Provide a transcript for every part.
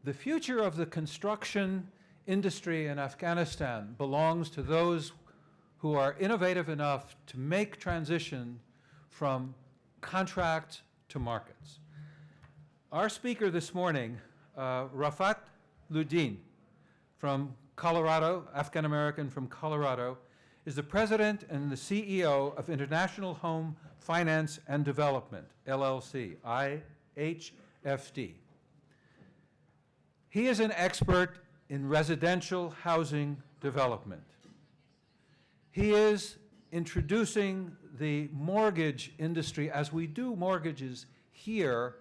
The future of the construction industry in Afghanistan belongs to those who are innovative enough to make transition from contract to markets. Our speaker this morning, Rafat Ludin from Colorado, Afghan-American from Colorado, is the president and the CEO of International Home Finance and Development, LLC, IHFD. He is an expert in residential housing development. He is introducing the mortgage industry as we do mortgages here,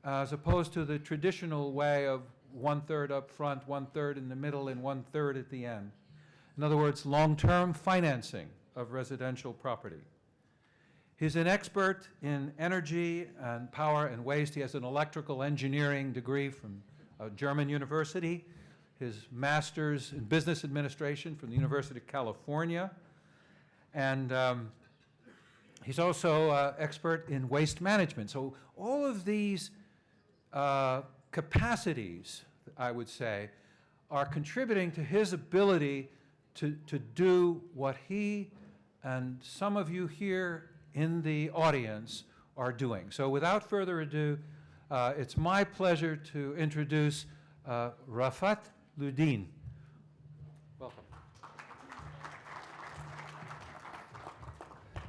as opposed to the traditional way of 1/3 up front, 1/3 in the middle, and 1/3 at the end. In other words, long-term financing of residential property. He's an expert in energy and power and waste. He has an electrical engineering degree from a German university, his master's in business administration from the University of California, and he's also expert in waste management. So all of these capacities, I would say, are contributing to his ability to do what he and some of you here in the audience are doing. So without further ado, it's my pleasure to introduce Rafat Ludin. Welcome.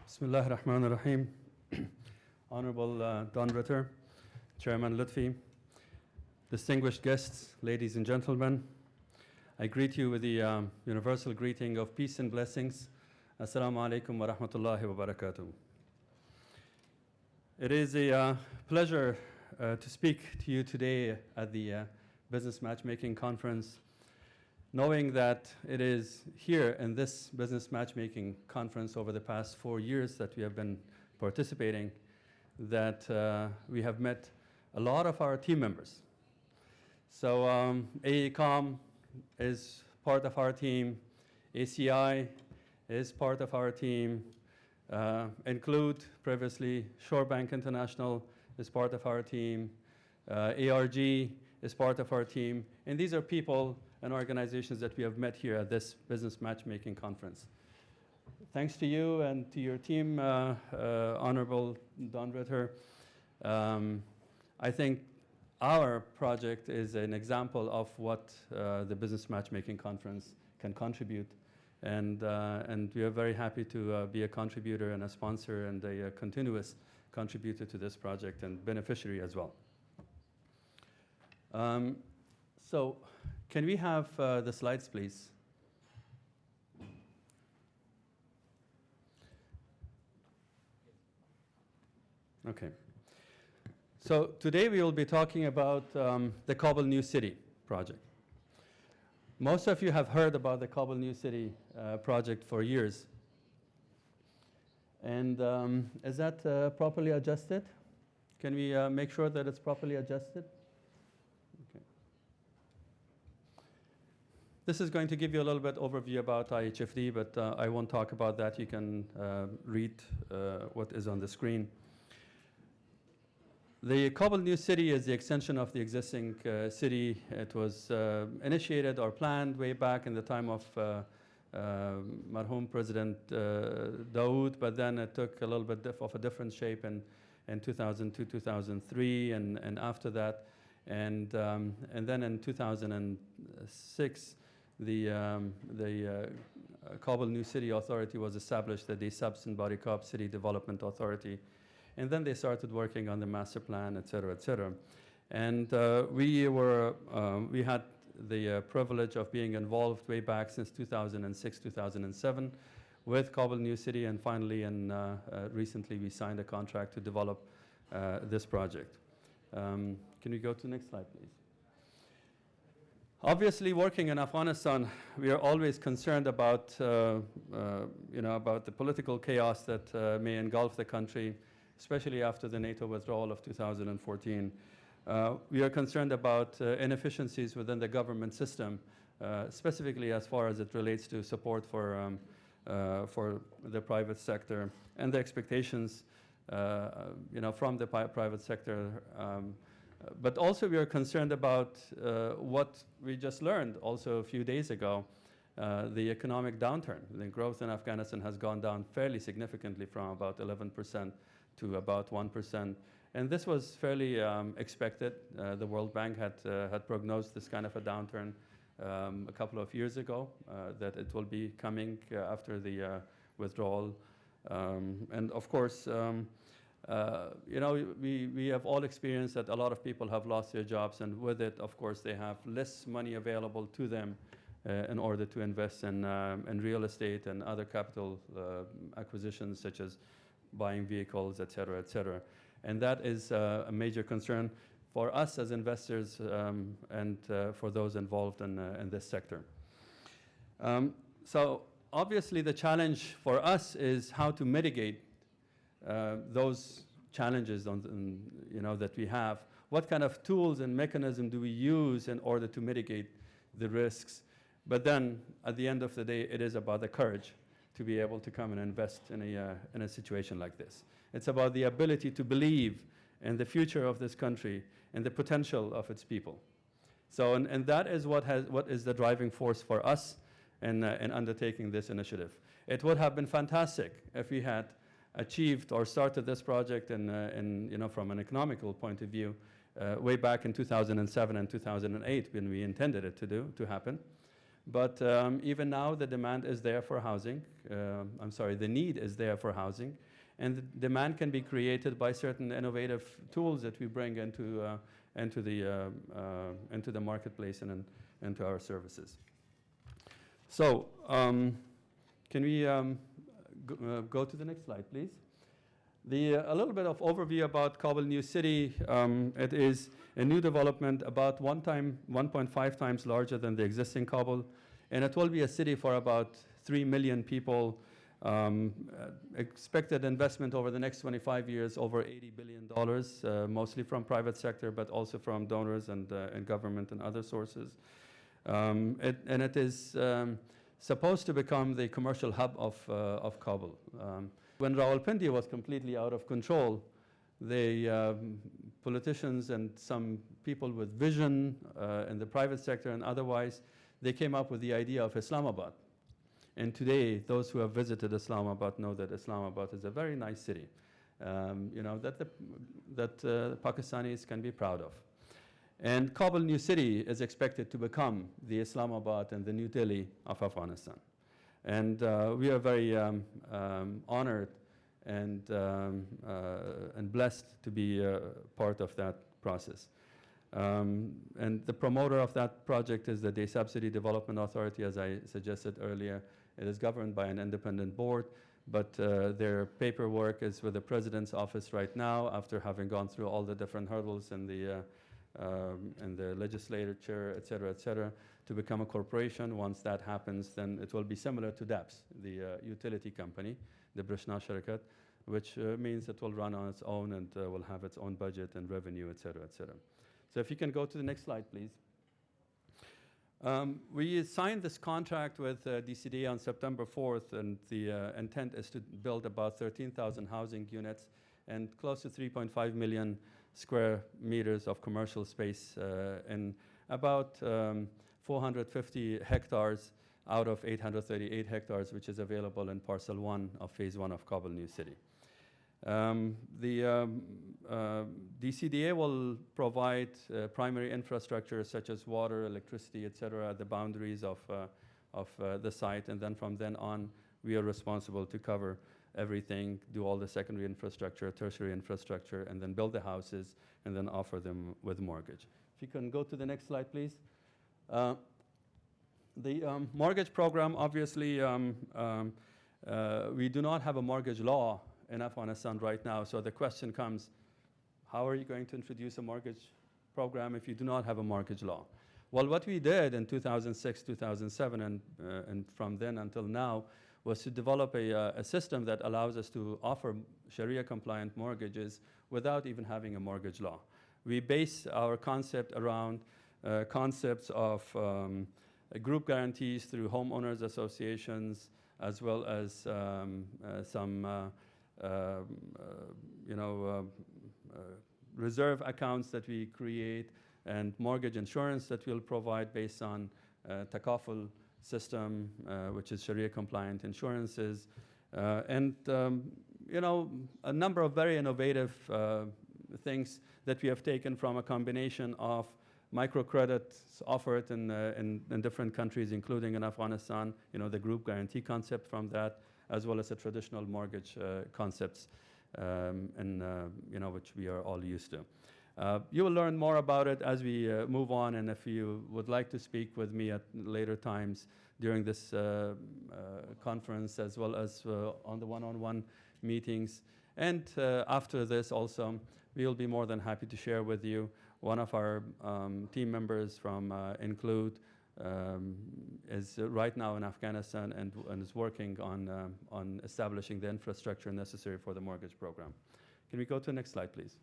Bismillah ar-Rahman ar-Rahim. Honorable Don Ritter, Chairman Lutfi, distinguished guests, ladies and gentlemen, I greet you with the universal greeting of peace and blessings. Assalamu alaikum wa rahmatullahi wa barakatuh. It is a pleasure to speak to you today at the Business Matchmaking Conference, knowing that it is here in this Business Matchmaking Conference over the past 4 years that we have been participating, that we have met a lot of our team members. So AECOM is part of our team, ACI is part of our team, include previously Shore Bank International is part of our team, ARG is part of our team, and these are people and organizations that we have met here at this Business Matchmaking Conference. Thanks to you and to your team, Honorable Don Ritter, I think our project is an example of what the Business Matchmaking Conference can contribute, and we are very happy to be a contributor and a sponsor and a continuous contributor to this project and beneficiary as well. So can we have the slides, please? Okay. So today we will be talking about the Kabul New City project. Most of you have heard about the Kabul New City project for years. And is that properly adjusted? Can we make sure that it's properly adjusted? Okay. This is going to give you a little bit overview about IHFD, but I won't talk about that. You can read what is on the screen. The Kabul New City is the extension of the existing city. It was initiated or planned way back in the time of marhum President Dawood, but then it took a little bit of a different shape in 2002, 2003, and after that. And then in 2006, the Kabul New City Authority was established, the Substance Cop City Development Authority. And then they started working on the master plan, et cetera, et cetera. And we had the privilege of being involved way back since 2006, 2007 with Kabul New City, and finally, recently we signed a contract to develop this project. Can we go to the next slide, please? Obviously, working in Afghanistan, we are always concerned about, about the political chaos that may engulf the country, especially after the NATO withdrawal of 2014. We are concerned about inefficiencies within the government system, specifically as far as it relates to support for the private sector and the expectations, from the private sector But also we are concerned about what we just learned also a few days ago, the economic downturn. The growth in Afghanistan has gone down fairly significantly from about 11% to about 1%. And this was fairly expected. The World Bank had prognosed this kind of a downturn a couple of years ago, that it will be coming after the withdrawal. And of course, you know, we have all experienced that a lot of people have lost their jobs, and with it, of course, they have less money available to them in order to invest in real estate and other capital acquisitions, such as buying vehicles, et cetera, et cetera. And that is a major concern for us as investors and for those involved in this sector. So obviously the challenge for us is how to mitigate those challenges you know, that we have. What kind of tools and mechanism do we use in order to mitigate the risks? But then at the end of the day, it is about the courage to be able to come and invest in a situation like this. It's about the ability to believe in the future of this country and the potential of its people. So, and that is what is the driving force for us in undertaking this initiative. It would have been fantastic if we had achieved or started this project you know, from an economical point of view way back in 2007 and 2008 when we intended it to happen. But even now the demand is there for housing. I'm sorry, the need is there for housing. And the demand can be created by certain innovative tools that we bring into the marketplace and into our services. So can we go to the next slide, please? A little bit of overview about Kabul New City. It is a new development about 1.5 times larger than the existing Kabul, and it will be a city for about 3 million people. Expected investment over the next 25 years, over $80 billion, mostly from private sector, but also from donors and government and other sources. It is supposed to become the commercial hub of Kabul. When Rawalpindi was completely out of control, the politicians and some people with vision in the private sector and otherwise, they came up with the idea of Islamabad. And today, those who have visited Islamabad know that Islamabad is a very nice city, you know, that Pakistanis can be proud of. And Kabul New City is expected to become the Islamabad and the New Delhi of Afghanistan. And we are very honored and blessed to be part of that process. And the promoter of that project is the Day Subsidy Development Authority, as I suggested earlier. It is governed by an independent board, but their paperwork is with the President's office right now after having gone through all the different hurdles in the legislature, et cetera, to become a corporation. Once that happens, then it will be similar to DAPS, the utility company, the Brishna Sharakat, which means it will run on its own and will have its own budget and revenue, et cetera, et cetera. So if you can go to the next slide, please. We signed this contract with DCDA on September 4th, and the intent is to build about 13,000 housing units and close to 3.5 million square meters of commercial space in about 450 hectares out of 838 hectares, which is available in Parcel 1 of Phase 1 of Kabul New City. The DCDA will provide primary infrastructure such as water, electricity, et cetera, at the boundaries of the site, and then from then on, we are responsible to cover everything, do all the secondary infrastructure, tertiary infrastructure, and then build the houses, and then offer them with mortgage. If you can go to the next slide, please. The mortgage program, obviously, we do not have a mortgage law in Afghanistan right now, so the question comes, how are you going to introduce a mortgage program if you do not have a mortgage law? Well, what we did in 2006, 2007, and from then until now, was to develop a system that allows us to offer Sharia-compliant mortgages without even having a mortgage law. We base our concept around concepts of group guarantees through homeowners associations, as well as some reserve accounts that we create, and mortgage insurance that we'll provide based on takaful system, which is Sharia compliant insurances, and a number of very innovative things that we have taken from a combination of microcredits offered in different countries, including in Afghanistan, the group guarantee concept from that, as well as the traditional mortgage concepts, which we are all used to. You will learn more about it as we move on, and if you would like to speak with me at later times during this conference, as well as on the one-on-one meetings, and after this also, we'll be more than happy to share with you. One of our team members from Include is right now in Afghanistan and is working on establishing the infrastructure necessary for the mortgage program. Can we go to the next slide, please?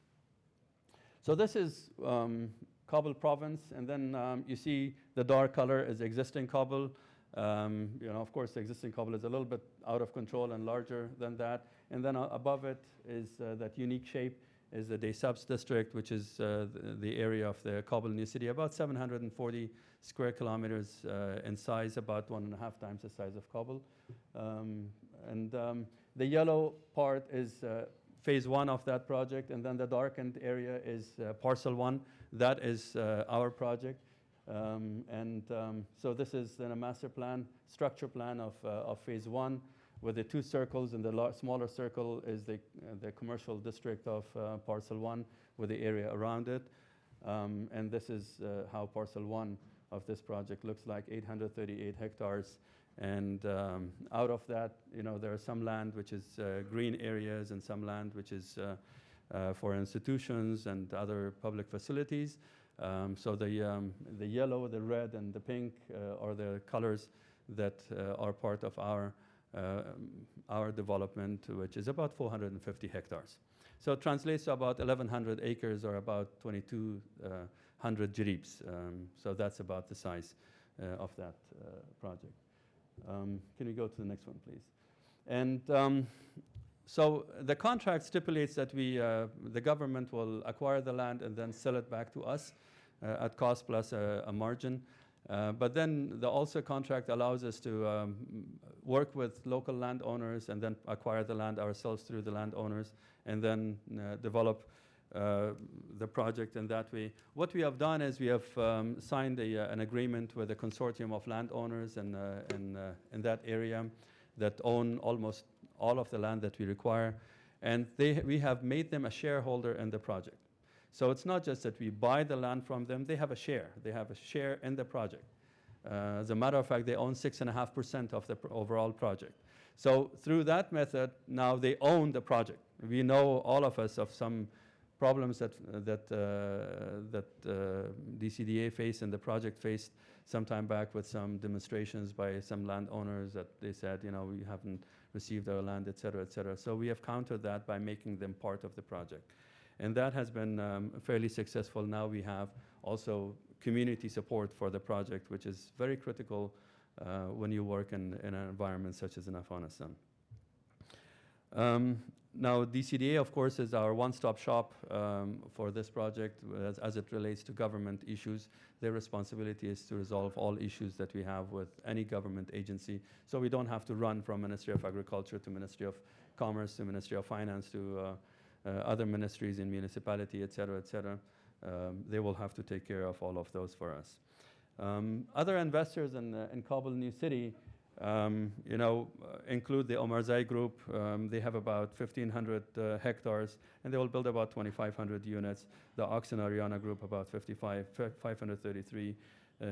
So this is Kabul province, and then you see the dark color is existing Kabul. Of course, the existing Kabul is a little bit out of control and larger than that. And then above it is that unique shape is the Daysabs district, which is the area of the Kabul new city, about 740 square kilometers in size, about 1.5 times the size of Kabul. The yellow part is phase 1 of that project, and then the darkened area is parcel 1. That is our project. So this is then a master plan, structure plan of phase 1, with the 2 circles, and the smaller circle is the commercial district of parcel 1 with the area around it. And this is how parcel 1 of this project looks like, 838 hectares. And out of that, there is some land which is green areas, and some land which is for institutions and other public facilities. So the yellow, the red, and the pink are the colors that are part of our development, which is about 450 hectares. So it translates to about 1,100 acres, or about 2,200 jaribs. So that's about the size of that project. Can we go to the next one, please? And so the contract stipulates that the government will acquire the land and then sell it back to us at cost plus a margin. But then the also contract allows us to work with local landowners and then acquire the land ourselves through the landowners, and then develop the project in that way. What we have done is we have signed an agreement with a consortium of landowners in that area that own almost all of the land that we require, and we have made them a shareholder in the project. So it's not just that we buy the land from them, they have a share. They have a share in the project. As a matter of fact, they own 6.5% of the overall project. So through that method, now they own the project. We know, all of us, of some problems that DCDA faced and the project faced some time back with some demonstrations by some landowners that they said, we haven't received our land, et cetera, et cetera. So we have countered that by making them part of the project. And that has been fairly successful. Now we have also community support for the project, which is very critical when you work in an environment such as in Afghanistan. Now, DCDA, of course, is our one-stop shop for this project as it relates to government issues. Their responsibility is to resolve all issues that we have with any government agency. So we don't have to run from Ministry of Agriculture to Ministry of Commerce to Ministry of Finance to other ministries in municipality, et cetera, et cetera. They will have to take care of all of those for us. Other investors in Kabul New City, include the Omarzai Group. They have about 1,500 hectares, and they will build about 2,500 units. The Oxen Ariana Group, about 533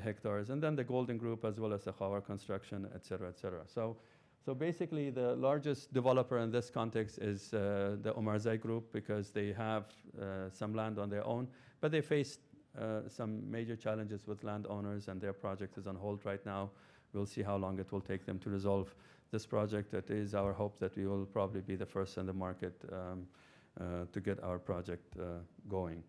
hectares. And then the Golden Group, as well as the Khawar Construction, et cetera, et cetera. So basically, the largest developer in this context is the Omarzai Group, because they have some land on their own, but they faced some major challenges with landowners, and their project is on hold right now. We'll see how long it will take them to resolve this project. It is our hope that we will probably be the first in the market to get our project going.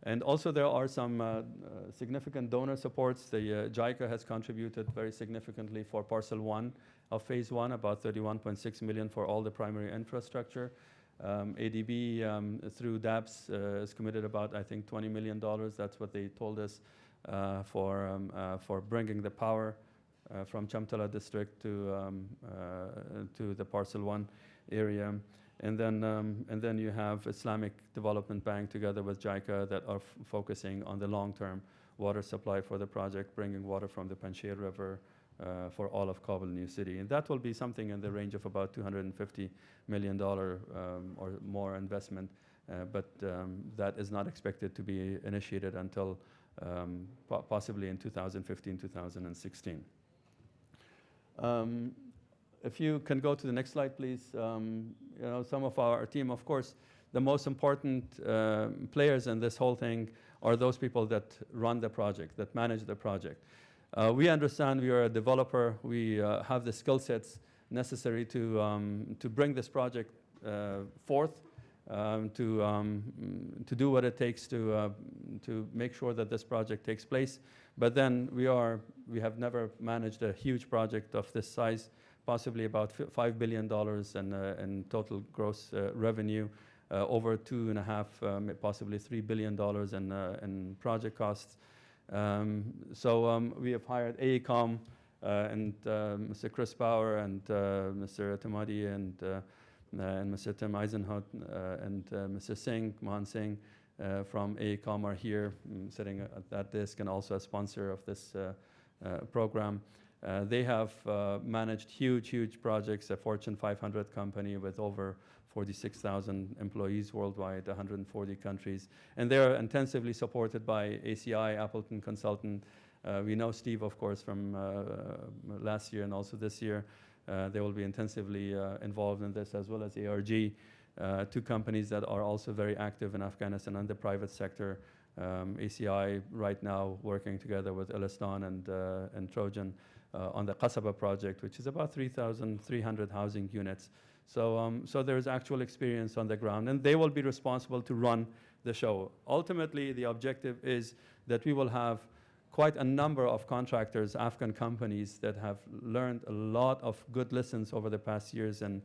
And also there are some significant donor supports. The JICA has contributed very significantly for parcel 1 of phase 1, about 31.6 million for all the primary infrastructure. ADB through DAPS is committed about, I think, $20 million. That's what they told us for bringing the power from Chamtala district to the Parcel 1 area. And then you have Islamic Development Bank together with JICA that are focusing on the long-term water supply for the project, bringing water from the Panjshir River for all of Kabul New City. And that will be something in the range of about $250 million or more investment, but that is not expected to be initiated until possibly in 2015, 2016. If you can go to the next slide, please. Some of our team, of course, the most important players in this whole thing are those people that run the project, that manage the project. We understand we are a developer. We have the skill sets necessary to bring this project forth, to do what it takes to make sure that this project takes place. But then we have never managed a huge project of this size, possibly about $5 billion in total gross revenue, over $2.5, possibly $3 billion in project costs. So we have hired AECOM and Mr. Chris Bauer and Mr. Tamadi and Mr. Tim Eisenhout and Mr. Singh, Mohan Singh from AECOM are here sitting at that desk, and also a sponsor of this program. They have managed huge projects, a Fortune 500 company with over 46,000 employees worldwide, 140 countries. And they are intensively supported by ACI, Appleton Consultant. We know Steve, of course, from last year and also this year. They will be intensively involved in this, as well as ARG, two companies that are also very active in Afghanistan and the private sector. ACI right now working together with Elaston and Trojan on the Qasaba project, which is about 3,300 housing units. So there's actual experience on the ground, and they will be responsible to run the show. Ultimately, the objective is that we will have quite a number of contractors, Afghan companies, that have learned a lot of good lessons over the past years in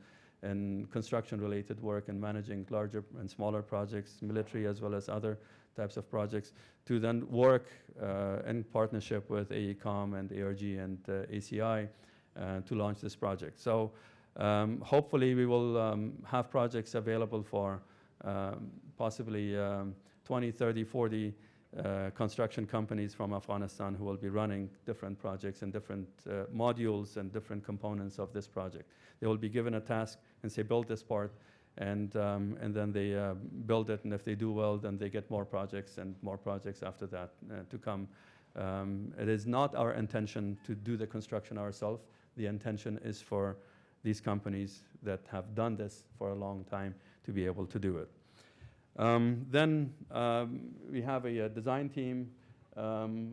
construction-related work and managing larger and smaller projects, military as well as other types of projects, to then work in partnership with AECOM and ARG and ACI to launch this project. So hopefully we will have projects available for possibly 20, 30, 40 construction companies from Afghanistan who will be running different projects and different modules and different components of this project. They will be given a task and say, build this part, and then they build it, and if they do well, then they get more projects and more projects after that to come. It is not our intention to do the construction ourselves. The intention is for these companies that have done this for a long time to be able to do it. Then we have a design team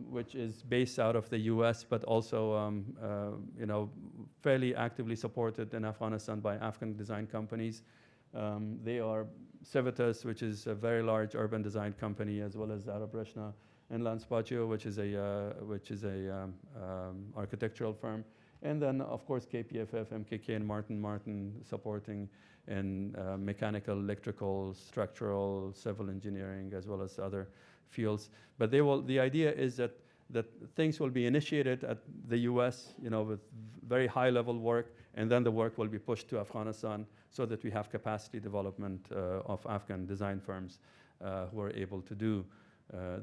which is based out of the US, but also fairly actively supported in Afghanistan by Afghan design companies. They are Civitas, which is a very large urban design company, as well as Arab Reshna and Lanspatio, which is a architectural firm. And then, of course, KPFF, MKK, and Martin supporting in mechanical, electrical, structural, civil engineering, as well as other fields. But the idea is that things will be initiated at the US, with very high-level work, and then the work will be pushed to Afghanistan so that we have capacity development of Afghan design firms who are able to do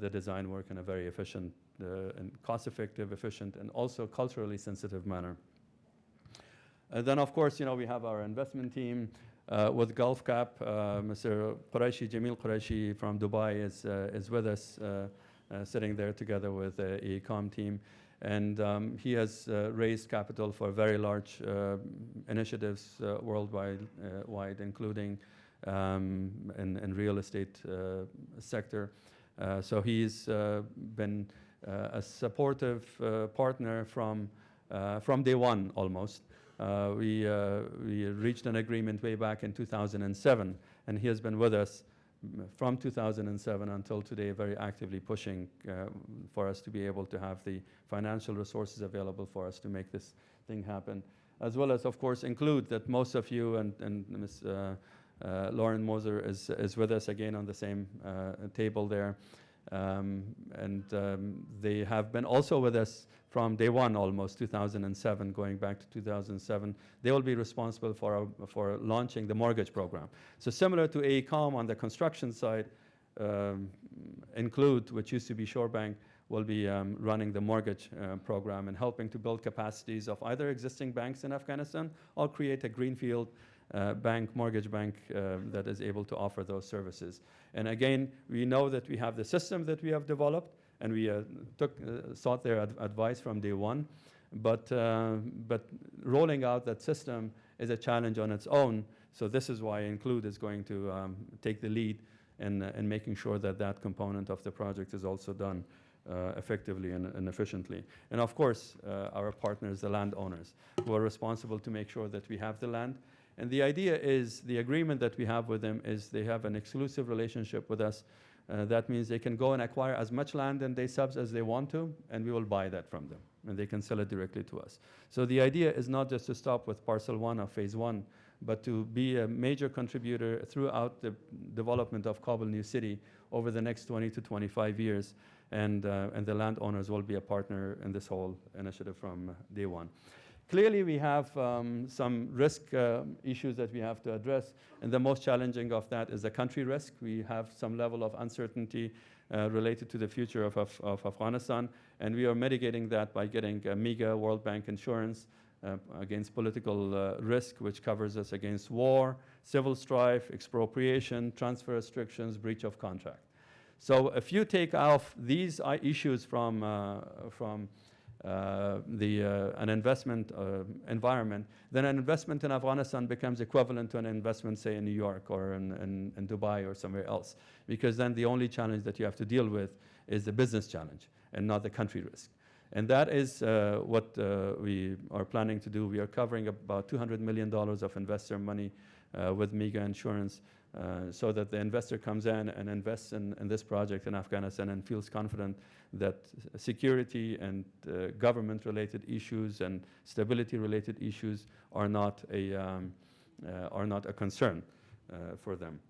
the design work in a very efficient and cost-effective, efficient, and also culturally sensitive manner. And then, of course, we have our investment team with Gulf Cap. Mr. Quraishi, Jamil Quraishi from Dubai is with us, sitting there together with the AECOM team. And he has raised capital for very large initiatives worldwide, including in real estate sector. So he's been a supportive partner from day one almost. We reached an agreement way back in 2007, and he has been with us from 2007 until today, very actively pushing for us to be able to have the financial resources available for us to make this thing happen. As well as, of course, include that most of you and Ms. Lauren Moser is with us again on the same table there. They have been also with us from day one, almost 2007, going back to 2007. They will be responsible for launching the mortgage program. So similar to AECOM on the construction side, Include, which used to be Shore Bank, will be running the mortgage program and helping to build capacities of either existing banks in Afghanistan or create a greenfield mortgage bank that is able to offer those services. And again, we know that we have the system that we have developed, and we sought their advice from day one. But rolling out that system is a challenge on its own. So this is why Include is going to take the lead in making sure that that component of the project is also done effectively and efficiently. And of course, our partners, the landowners, who are responsible to make sure that we have the land. And the idea is, the agreement that we have with them is they have an exclusive relationship with us. That means they can go and acquire as much land in day subs as they want to, and we will buy that from them, and they can sell it directly to us. So the idea is not just to stop with parcel one of phase one, but to be a major contributor throughout the development of Kabul New City over the next 20 to 25 years. And the landowners will be a partner in this whole initiative from day one. Clearly, we have some risk issues that we have to address, and the most challenging of that is the country risk. We have some level of uncertainty related to the future of Afghanistan, and we are mitigating that by getting MEGA World Bank insurance against political risk, which covers us against war, civil strife, expropriation, transfer restrictions, breach of contract. So if you take off these issues from an investment environment, then an investment in Afghanistan becomes equivalent to an investment, say, in New York or in Dubai or somewhere else, because then the only challenge that you have to deal with is the business challenge and not the country risk. And that is what we are planning to do. We are covering about $200 million of investor money with MEGA Insurance, so that the investor comes in and invests in this project in Afghanistan and feels confident that security and government-related issues and stability-related issues are not a concern for them.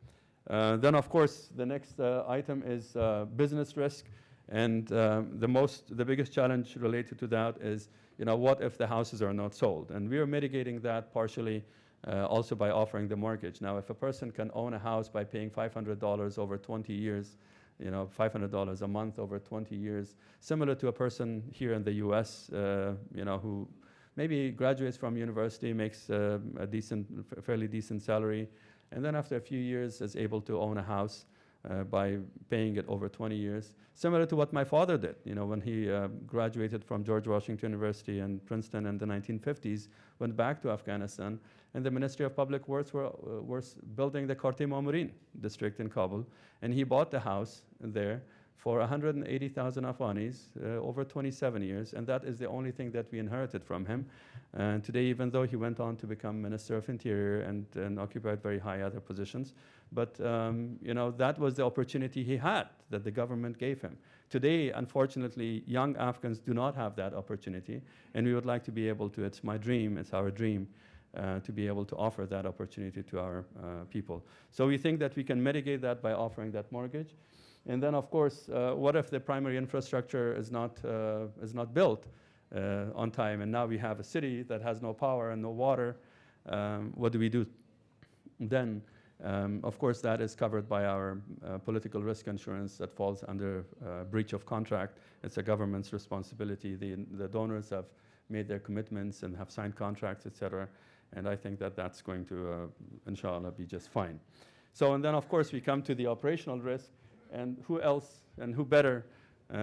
Then, of course, the next item is business risk, and the biggest challenge related to that is, what if the houses are not sold? And we are mitigating that partially. Also by offering the mortgage. Now, if a person can own a house by paying $500 over 20 years, $500 a month over 20 years, similar to a person here in the US, who maybe graduates from university, makes a fairly decent salary, and then after a few years is able to own a house by paying it over 20 years. Similar to what my father did, when he graduated from George Washington University and Princeton in the 1950s, went back to Afghanistan, and the Ministry of Public Works were building the Karte-Mamurin district in Kabul, and he bought the house there for 180,000 Afghanis over 27 years, and that is the only thing that we inherited from him. And today, even though he went on to become Minister of Interior and occupied very high other positions, but that was the opportunity he had, that the government gave him. Today, unfortunately, young Afghans do not have that opportunity, and we would like to be able to, it's my dream, it's our dream, to be able to offer that opportunity to our people. So we think that we can mitigate that by offering that mortgage. And then, of course, what if the primary infrastructure is not built on time, and now we have a city that has no power and no water? What do we do then? Of course, that is covered by our political risk insurance that falls under breach of contract. It's a government's responsibility. The donors have made their commitments and have signed contracts, et cetera. And I think that that's going to, inshallah, be just fine. So, and then, of course, we come to the operational risk. And who else and who better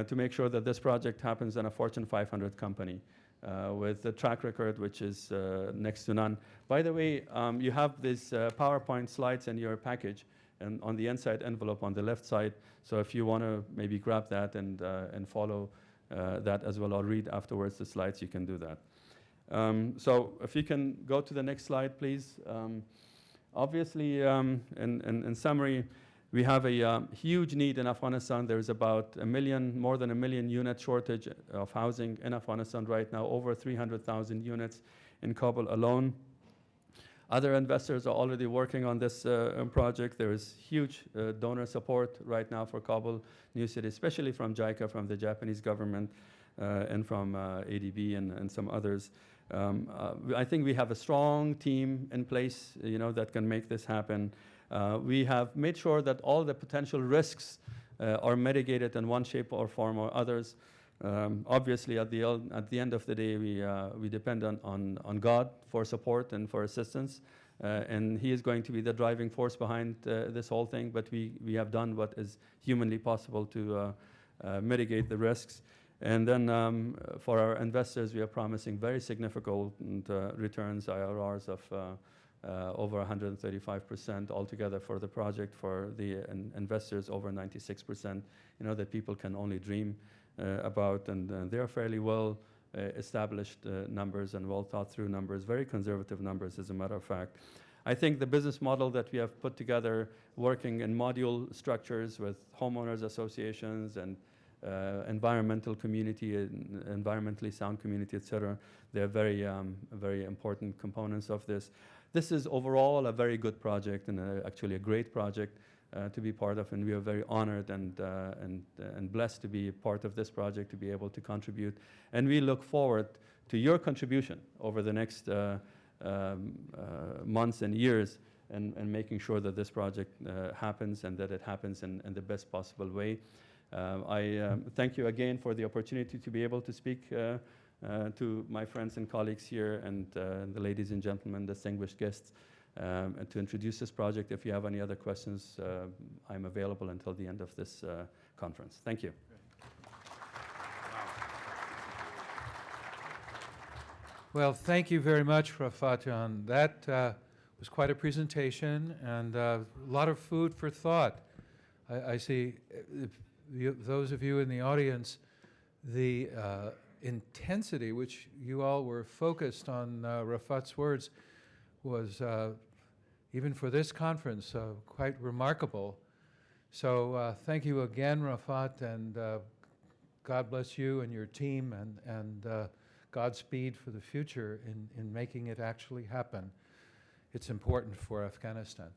to make sure that this project happens than a Fortune 500 company with a track record which is next to none. By the way, you have these PowerPoint slides in your package and on the inside envelope on the left side. So if you want to maybe grab that and follow that as well, or read afterwards the slides, you can do that. So if you can go to the next slide, please. Obviously, in summary, we have a huge need in Afghanistan. There's about more than a million unit shortage of housing in Afghanistan right now, over 300,000 units in Kabul alone. Other investors are already working on this project. There is huge donor support right now for Kabul New City, especially from JICA, from the Japanese government, and from ADB and some others. I think we have a strong team in place, that can make this happen. We have made sure that all the potential risks are mitigated in one shape or form or others. Obviously, at the end of the day, we depend on God for support and for assistance, and He is going to be the driving force behind this whole thing. But we have done what is humanly possible to mitigate the risks. And then for our investors, we are promising very significant returns, IRRs of over 135% altogether for the project. For the investors, over 96%, that people can only dream about. And they are fairly well established numbers and well thought through numbers, very conservative numbers, as a matter of fact. I think the business model that we have put together, working in module structures with homeowners associations and environmental community, environmentally sound community, etc. They're very, very important components of this. This is overall a very good project and actually a great project to be part of, and we are very honored and blessed to be part of this project, to be able to contribute. And we look forward to your contribution over the next months and years, and making sure that this project happens, and that it happens in the best possible way. I thank you again for the opportunity to be able to speak to my friends and colleagues here, and the ladies and gentlemen, distinguished guests, and to introduce this project. If you have any other questions, I'm available until the end of this conference. Thank you. Well, thank you very much, Rafat Jan. That was quite a presentation, and a lot of food for thought. I see those of you in the audience, the intensity which you all were focused on Rafat's words was, even for this conference, quite remarkable. So thank you again, Rafat, and God bless you and your team, and Godspeed for the future in making it actually happen. It's important for Afghanistan.